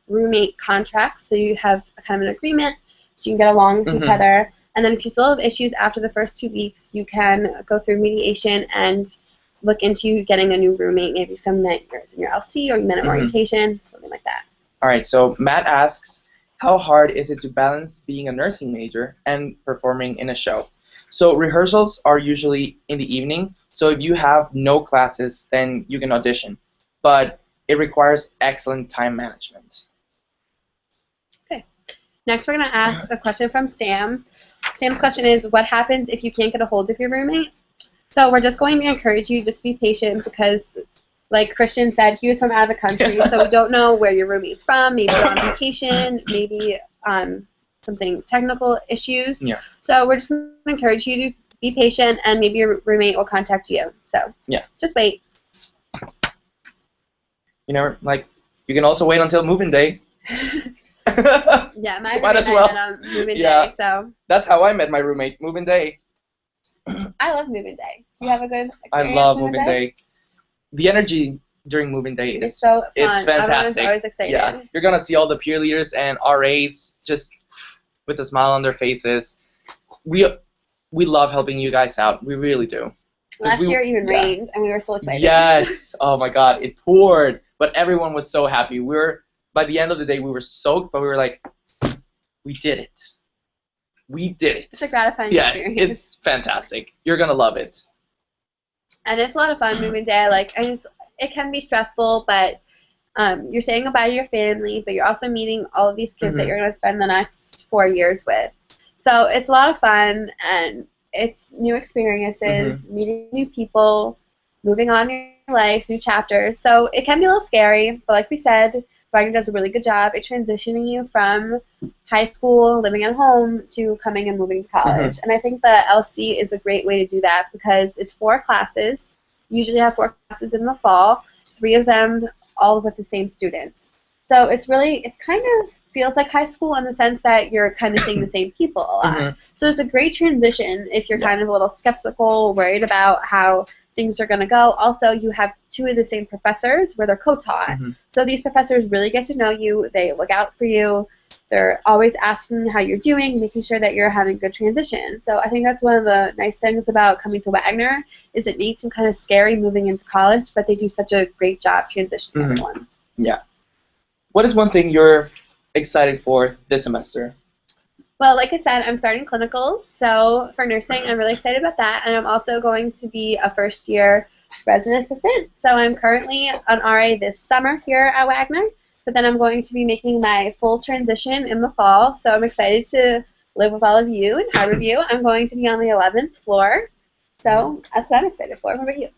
A: roommate contracts, so you have kind of an agreement, so you can get along with each other. And then if you still have issues after the first 2 weeks, you can go through mediation and look into getting a new roommate, maybe someone that is in your LC or you met at orientation, something like that.
B: All right, so Matt asks, how hard is it to balance being a nursing major and performing in a show? So rehearsals are usually in the evening, so if you have no classes, then you can audition. But it requires excellent time management.
A: Okay. Next, we're going to ask a question from Sam. Sam's question is, what happens if you can't get a hold of your roommate? So we're just going to encourage you just to be patient because, like Christian said, he was from out of the country, so we don't know where your roommate's from. Maybe they're on vacation, maybe something technical issues.
B: Yeah.
A: So we're just going to encourage you to be patient, and maybe your roommate will contact you. So
B: yeah,
A: just wait.
B: You know, like, you can also wait until move-in day.
A: Yeah, my
B: Might
A: roommate
B: as well.
A: and I met on move-in
B: Yeah.
A: day, so.
B: That's how I met my roommate, move-in day.
A: I love move-in day. Do you have a good experience?
B: I love move-in day. The energy during move-in day is
A: it's so fun.
B: it's fantastic.
A: Everyone's always excited.
B: Yeah, you're gonna see all the cheerleaders and RAs just with a smile on their faces. We love helping you guys out. We really do.
A: Last year it even rained, and we were so excited.
B: Yes. Oh my God, it poured, but everyone was so happy. By the end of the day, we were soaked, but we were like, we did it. We did it.
A: It's a gratifying experience.
B: Yes, it's fantastic. You're gonna love it.
A: And it's a lot of fun moving day. And it can be stressful, but you're saying goodbye to your family, but you're also meeting all of these kids that you're going to spend the next 4 years with. So it's a lot of fun, and it's new experiences, meeting new people, moving on in your life, new chapters. So it can be a little scary, but like we said, Wagner does a really good job at transitioning you from high school, living at home, to coming and moving to college. And I think the LC is a great way to do that because it's 4 classes. You usually have 4 classes in the fall, 3 of them all with the same students. So it's kind of feels like high school in the sense that you're kind of seeing the same people a lot.
B: Mhm.
A: So it's a great transition if you're
B: Yeah.
A: kind of a little skeptical, worried about how things are going to go. Also, you have two of the same professors where they're co-taught.
B: Mhm.
A: So these professors really get to know you. They look out for you. They're always asking how you're doing, making sure that you're having good transition. So I think that's one of the nice things about coming to Wagner is it makes them kind of scary moving into college, but they do such a great job transitioning
B: Mhm.
A: everyone.
B: Yeah. What is one thing you're excited for this semester?
A: Well, like I said, I'm starting clinicals, so for nursing, I'm really excited about that, and I'm also going to be a first-year resident assistant. So I'm currently an RA this summer here at Wagner, but then I'm going to be making my full transition in the fall, so I'm excited to live with all of you in Harborview. I'm going to be on the 11th floor, so that's what I'm excited for. What about you?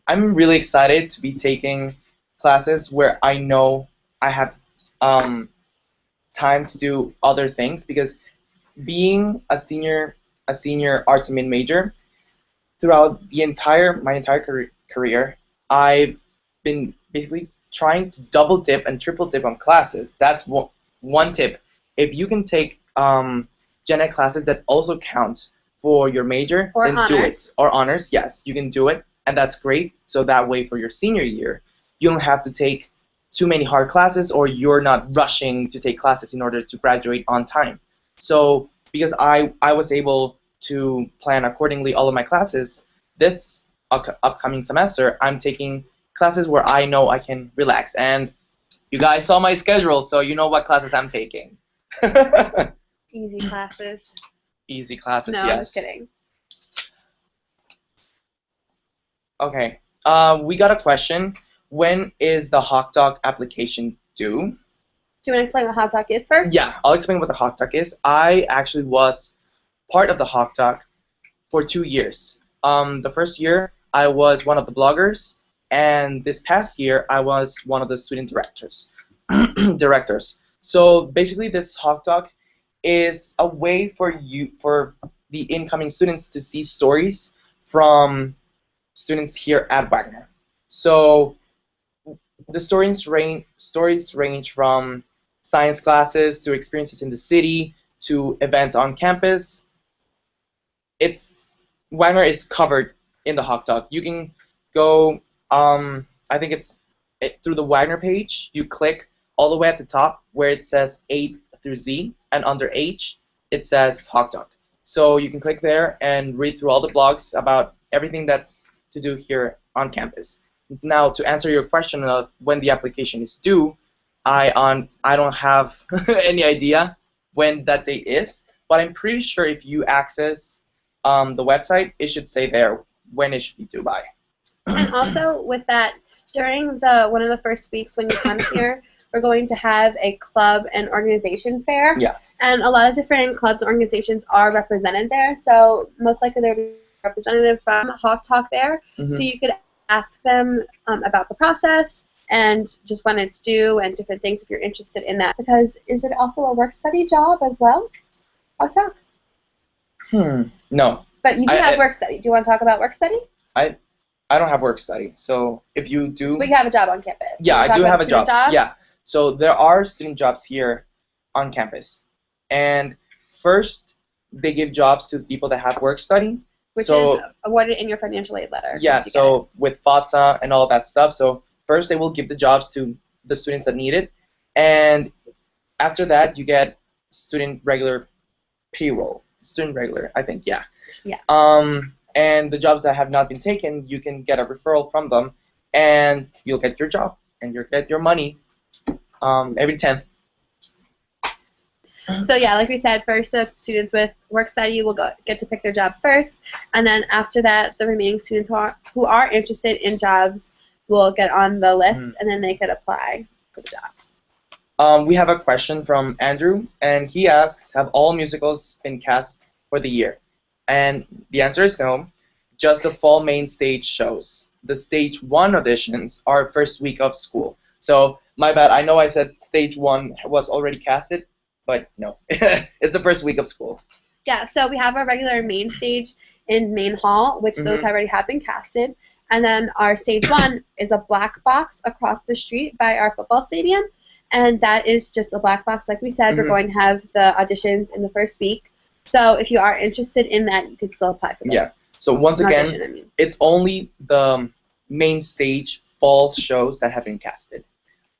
B: I'm really excited to be taking classes where I know I have time to do other things because being a senior arts and min major throughout my entire career, I've been basically trying to double dip and triple dip on classes. That's one tip. If you can take gen ed classes that also count for your major,
A: Or
B: then do it.
A: honors.
B: Or honors, yes, you can do it, and that's great. So that way, for your senior year, you don't have to take too many hard classes, or you're not rushing to take classes in order to graduate on time. So because I was able to plan accordingly all of my classes, this upcoming semester, I'm taking classes where I know I can relax. And you guys saw my schedule, so you know what classes I'm taking.
A: Easy classes.
B: Easy classes,
A: No,
B: yes.
A: I'm just kidding.
B: Okay. We got a question. When is the Hawk Talk application due?
A: Do you want to explain what Hot Talk is first?
B: Yeah, I'll explain what the Hawk Talk is. I actually was part of the Hawk Talk for 2 years. The first year, I was one of the bloggers, and this past year, I was one of the student directors. directors. So basically, this Hawk Talk is a way for the incoming students to see stories from students here at Wagner. So the stories range from science classes to experiences in the city to events on campus. It's Wagner is covered in the Hawk Talk. You can go. I think through the Wagner page. You click all the way at the top where it says A through Z, and under H it says Hawk Talk. So you can click there and read through all the blogs about everything that's to do here on campus. Now, to answer your question of when the application is due, I don't have any idea when that date is, but I'm pretty sure if you access the website, it should say there when it should be due by.
A: And also with that, during one of the first weeks when you come here, we're going to have a club and organization fair.
B: Yeah.
A: And a lot of different clubs and organizations are represented there. So most likely there'll be a representative from Hawk Talk there.
B: Mhm.
A: So you could ask them about the process and just when it's due and different things if you're interested in that. Because is it also a work study job as well? Hawk Talk?
B: No.
A: But you do have work study. Do you want to talk about work study?
B: I don't have work study. So if you do,
A: But you have a job on campus.
B: yeah, I do have a job.
A: Jobs?
B: Yeah. So there are student jobs here on campus, and first they give jobs to people that have work study,
A: Which
B: so,
A: is awarded in your financial aid letter.
B: yeah.
A: once you get
B: So with FOBSA and all that stuff. So first they will give the jobs to the students that need it, and after that you get student regular payroll. Student regular, I think, yeah.
A: Yeah.
B: And the jobs that have not been taken, you can get a referral from them, and you'll get your job, and you'll get your money every 10th.
A: So yeah, like we said, first the students with work study will get to pick their jobs first, and then after that, the remaining students who are interested in jobs will get on the list, and then they could apply for the jobs.
B: We have a question from Andrew, and he asks, have all musicals been cast for the year? And the answer is no, just the fall main stage shows. The stage 1 auditions are first week of school. So, my bad, I know I said stage 1 was already casted, but no, it's the first week of school.
A: Yeah, so we have our regular main stage in main hall, which those already have been casted. And then our stage 1 is a black box across the street by our football stadium. and that is just a black box. Like we said, we're going to have the auditions in the first week. So if you are interested in that, you could still apply for those.
B: Yeah. So once again,
A: Audition, I mean.
B: it's only the main stage fall shows that have been casted.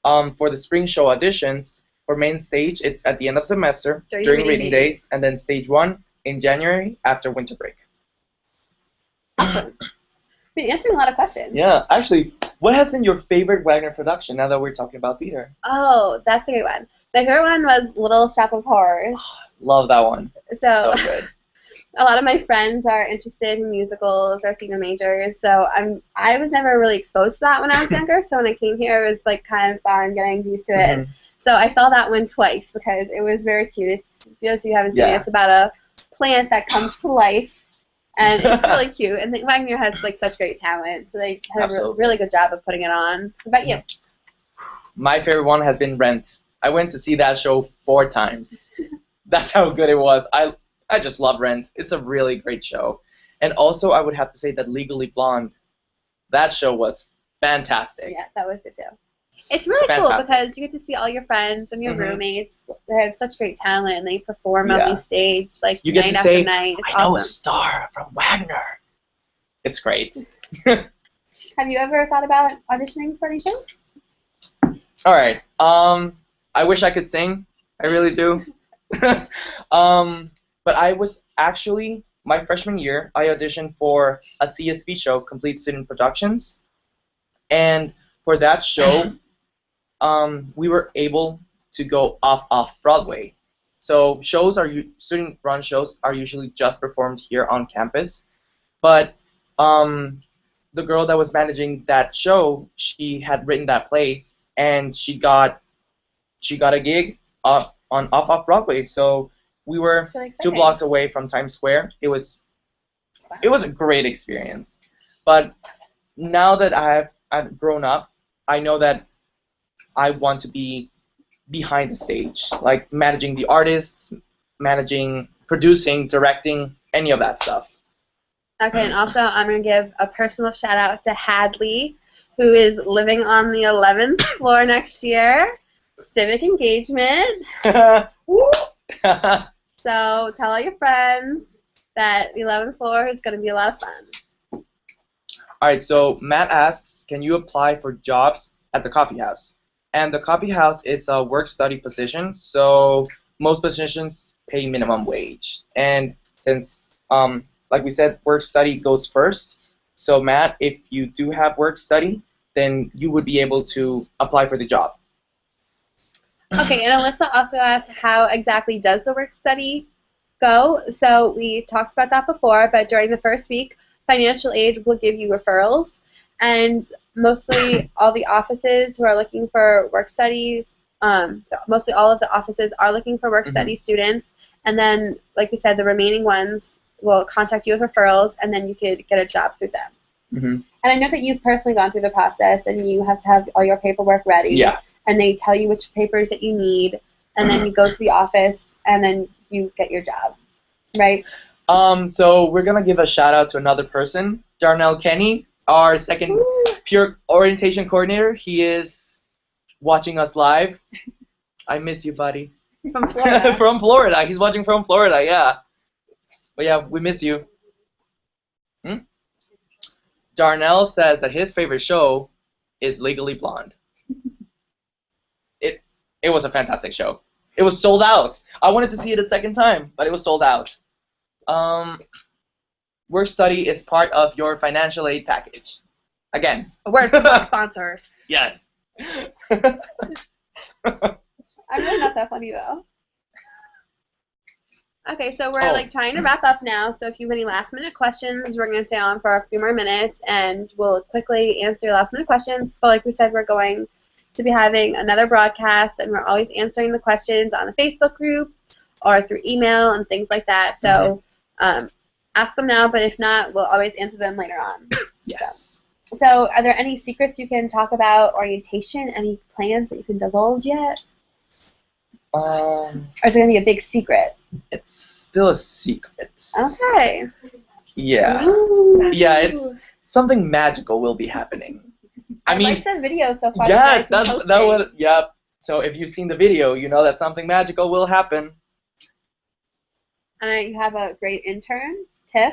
B: For the spring show auditions, for main stage, it's at the end of semester during reading days, and then stage 1 in January after winter break.
A: Awesome. Been answering a lot of questions.
B: Yeah, actually, what has been your favorite Wagner production now that we're talking about theater?
A: Oh, that's a good one. My favorite one was Little Shop of Horrors.
B: Love that one.
A: So
B: good.
A: A lot of my friends are interested in musicals or theater majors, so I was never really exposed to that when I was younger. So when I came here, it was like kind of fun getting used to it. So I saw that one twice because it was very cute. It's, because you haven't seen it, it's about a plant that comes to life, and it's really cute. And Wagner has like such great talent, so they had a really good job of putting it on. What about you?
B: My favorite one has been Rent. I went to see that show 4 times. That's how good it was. I just love Rent. It's a really great show. And also, I would have to say that Legally Blonde, that show was fantastic.
A: Yeah, that was good too. It's really cool because you get to see all your friends and your roommates. They have such great talent, and they perform on the stage like
B: you get
A: night
B: to
A: after
B: say,
A: night. It's
B: I know
A: awesome.
B: a star from Wagner. It's great.
A: Have you ever thought about auditioning for any shows?
B: All right. I wish I could sing. I really do. But I was actually, my freshman year, I auditioned for a CSP show, Complete Student Productions. And for that show, we were able to go off Broadway. So student-run shows are usually just performed here on campus. But the girl that was managing that show, she had written that play, and she got a gig off Broadway. So we were
A: really
B: 2 blocks away from Times Square. It was a great experience. But now that I've grown up, I know that I want to be behind the stage, like managing the artists, managing, producing, directing, any of that stuff.
A: Okay, and also I'm going to give a personal shout out to Hadley, who is living on the 11th floor next year. Civic engagement. So tell all your friends that the 11th floor is going to be a lot of fun.
B: All right, so Matt asks, can you apply for jobs at the coffee house? And the coffee house is a work-study position, so most positions pay minimum wage. And since, like we said, work-study goes first, so Matt, if you do have work-study, then you would be able to apply for the job.
A: Okay, and Alyssa also asked, how exactly does the work-study go? So we talked about that before, but during the first week, financial aid will give you referrals, and mostly all the offices who are looking for work studies, mostly all of the offices are looking for work study students, and then, like we said, the remaining ones will contact you with referrals, and then you could get a job through them. And I know that you've personally gone through the process, and you have to have all your paperwork ready.
B: Yeah.
A: And they tell you which papers that you need, and then you go to the office, and then you get your job, right?
B: So we're going to give a shout-out to another person, Darnell Kenny, our second peer orientation coordinator. He is watching us live. I miss you, buddy.
A: From Florida.
B: From Florida. He's watching from Florida, yeah. But yeah, we miss you. Darnell says that his favorite show is Legally Blonde. It was a fantastic show. It was sold out. I wanted to see it a second time, but it was sold out. Work study is part of your financial aid package. Again.
A: A word from our sponsors.
B: Yes.
A: I'm really not that funny, though. Okay, so we're like trying to wrap up now, so if you have any last-minute questions, we're going to stay on for a few more minutes, and we'll quickly answer last-minute questions. But like we said, we're going to be having another broadcast, and we're always answering the questions on the Facebook group or through email and things like that. So ask them now, but if not, we'll always answer them later on.
B: Yes.
A: So are there any secrets you can talk about orientation? Any plans that you can divulge yet? Or is it going to be a big secret?
B: It's still a secret.
A: Okay.
B: Yeah.
A: Ooh.
B: Yeah, it's something magical will be happening. I mean,
A: like the video so far.
B: yes, that was, yep. So if you've seen the video, you know that something magical will happen.
A: And you have a great intern, Tiff.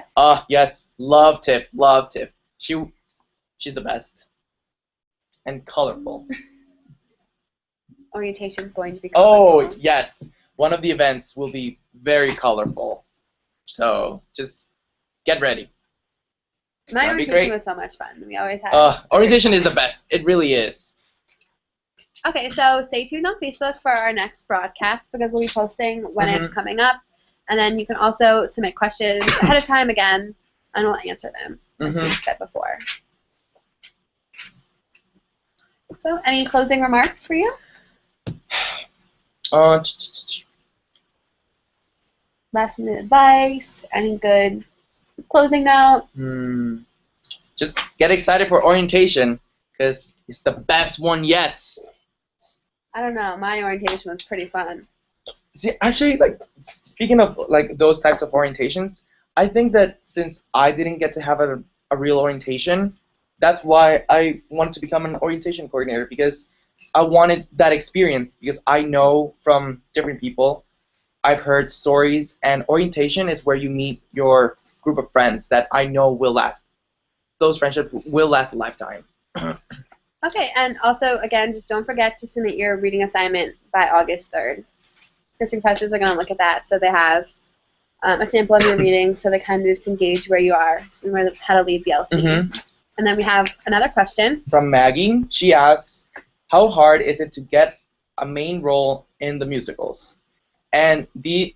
B: Yes, love Tiff, love Tiff. She's the best. And colorful.
A: Orientation is going to be
B: Oh,
A: colorful.
B: yes. One of the events will be very colorful. So just get ready. It's
A: My
B: gonna be
A: orientation
B: great.
A: was so much fun. We always had.
B: Orientation is the best. It really is.
A: Okay, so stay tuned on Facebook for our next broadcast because we'll be posting when it's coming up. And then you can also submit questions ahead of time again, and we'll answer them, as we said before. So, any closing remarks for you? Last minute advice? Any good closing note?
B: Just get excited for orientation because it's the best one yet.
A: I don't know. My orientation was pretty fun.
B: See, actually, like speaking of like those types of orientations, I think that since I didn't get to have a real orientation, that's why I wanted to become an orientation coordinator because I wanted that experience because I know from different people, I've heard stories, and orientation is where you meet your group of friends that I know will last. Those friendships will last a lifetime.
A: Okay, and also, again, just don't forget to submit your reading assignment by August 3rd. Because your professors are going to look at that, so they have a sample of your reading so they kind of can gauge where you are and how to lead the LC. And then we have another question.
B: From Maggie. She asks, how hard is it to get a main role in the musicals? And this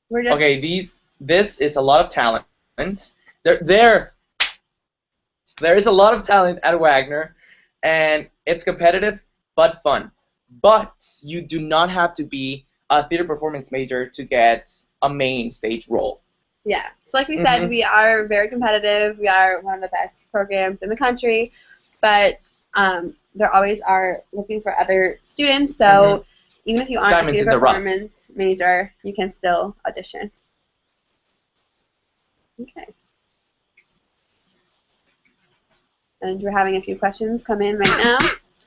B: is a lot of talent. There is a lot of talent at Wagner, and it's competitive but fun. But you do not have to be a theater performance major to get a main stage role.
A: Yeah. So like we said, we are very competitive. We are one of the best programs in the country, but there always are looking for other students. So even if you aren't a theater performance major, you can still audition. Okay. And we're having a few questions come in right now.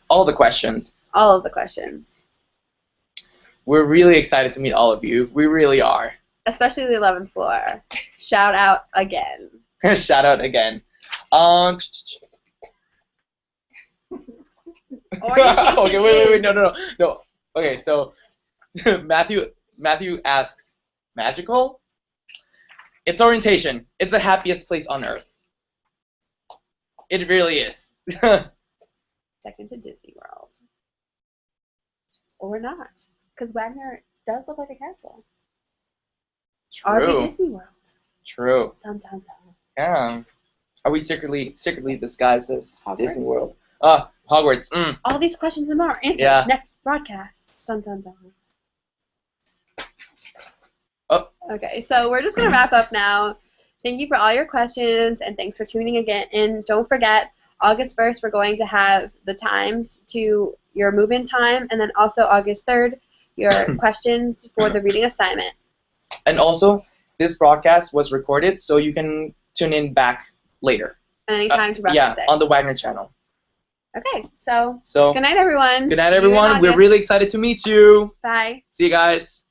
B: All the questions.
A: All of the questions.
B: We're really excited to meet all of you. We really are.
A: Especially the 11th floor. Shout out again.
B: Shout out again. Okay, wait, no. Okay, so Matthew asks, magical? It's orientation. It's the happiest place on earth. It really is.
A: Second to Disney World. Or not. Because Wagner does look like a castle.
B: True.
A: Are we Disney World?
B: True.
A: Dun, dun, dun.
B: Yeah. Are we secretly disguised as
A: Hogwarts?
B: Disney World? Hogwarts.
A: All these questions and more answered next broadcast. Dun, dun, dun.
B: Oh.
A: Okay, so we're just going to wrap up now. Thank you for all your questions, and thanks for tuning again in. Don't forget, August 1st, we're going to have the times to your move-in time, and then also August 3rd, your questions for the reading assignment.
B: And also, this broadcast was recorded, so you can tune in back later.
A: Anytime to reference it.
B: On the Wagner channel.
A: Okay, so good night, everyone.
B: Good night, everyone. We're really excited to meet you.
A: Bye.
B: See you guys.